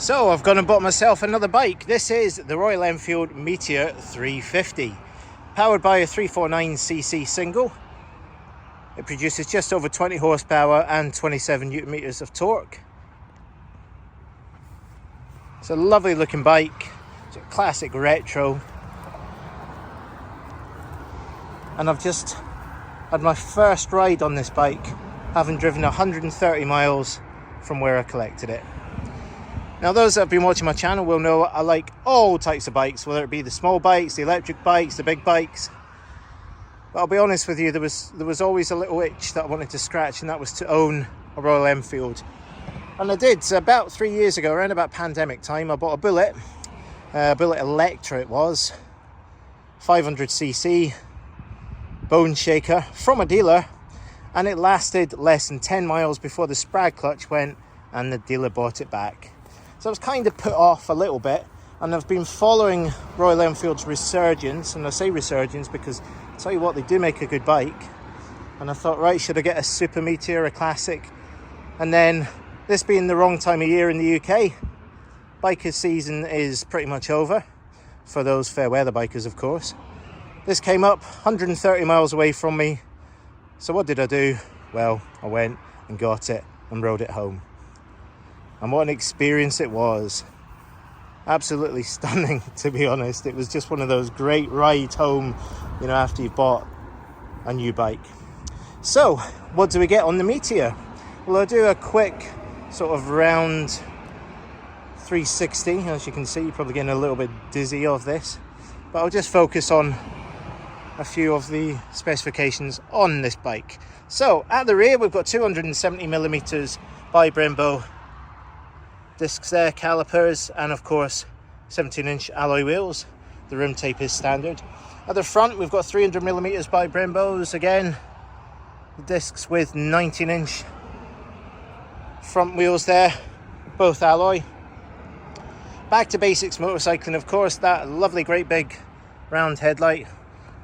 So I've gone and bought myself another bike. This is the Royal Enfield Meteor 350, powered by a 349cc single. It produces just over 20 horsepower and 27 newton meters of torque. It's a lovely looking bike. It's a classic retro. And I've just had my first ride on this bike, having driven 130 miles from where I collected it. Now, those that have been watching my channel will know I like all types of bikes, whether it be the small bikes, the electric bikes, the big bikes. But I'll be honest with you, there was always a little itch that I wanted to scratch, and that was to own a Royal Enfield. And I did. So about 3 years ago, around about pandemic time, I bought a Bullet Electra it was, 500cc, bone shaker from a dealer, and it lasted less than 10 miles before the sprag clutch went and the dealer bought it back. So I was kind of put off a little bit, and I've been following Royal Enfield's resurgence, and I say resurgence because I'll tell you what, they do make a good bike. And I thought, right, should I get a Super Meteor, a classic? And then, this being the wrong time of year in the UK, biker season is pretty much over, for those fair weather bikers of course. This came up 130 miles away from me, so what did I do? Well, I went and got it and rode it home. And what an experience it was. Absolutely stunning, to be honest. It was just one of those great rides home, you know, after you've bought a new bike. So, what do we get on the Meteor? Well, I'll do a quick sort of round 360. As you can see, you're probably getting a little bit dizzy of this. But I'll just focus on a few of the specifications on this bike. So, at the rear, we've got 270mm by Brembo discs there, calipers, and of course 17-inch alloy wheels. The rim tape is standard. At the front, we've got 300mm by Brembos again, the discs with 19-inch front wheels there, both alloy. Back to basics motorcycling, of course, that lovely great big round headlight,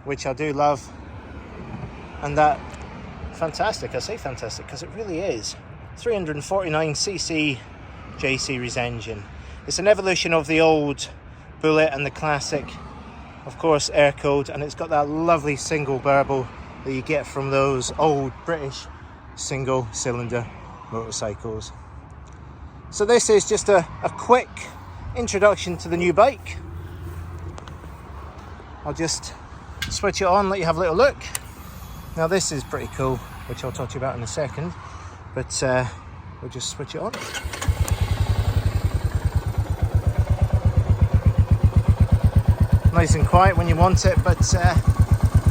which I do love, and that fantastic, I say fantastic because it really is, 349cc J-Series engine. It's an evolution of the old Bullet and the classic, of course, air-cooled, and it's got that lovely single burble that you get from those old British single-cylinder motorcycles. So this is just a quick introduction to the new bike. I'll just switch it on, let you have a little look. Now this is pretty cool, which I'll talk to you about in a second, but we'll just switch it on. Nice and quiet when you want it, but there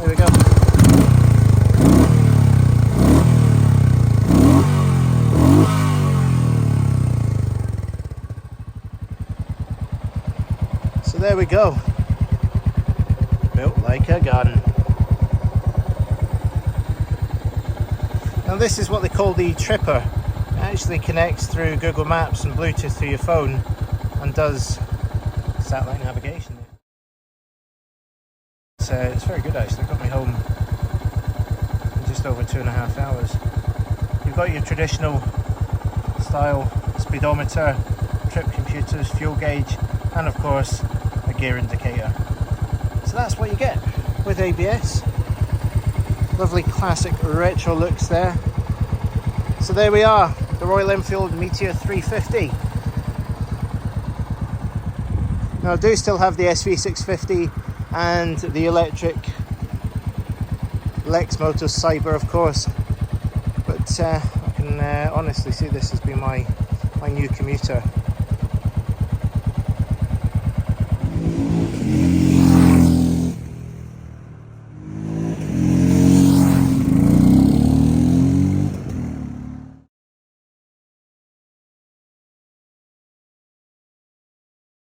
we go. So there we go. Built like a gun. Now this is what they call the Tripper. It actually connects through Google Maps and Bluetooth to your phone and does satellite navigation. It's very good actually. It got me home in just over 2.5 hours. You've got your traditional style speedometer, trip computers, fuel gauge, and of course a gear indicator. So that's what you get with ABS. Lovely classic retro looks there. So there we are, the Royal Enfield Meteor 350. Now I do still have the SV650 and the electric Lex Motors Cyber, of course, but I can honestly see this has been my new commuter.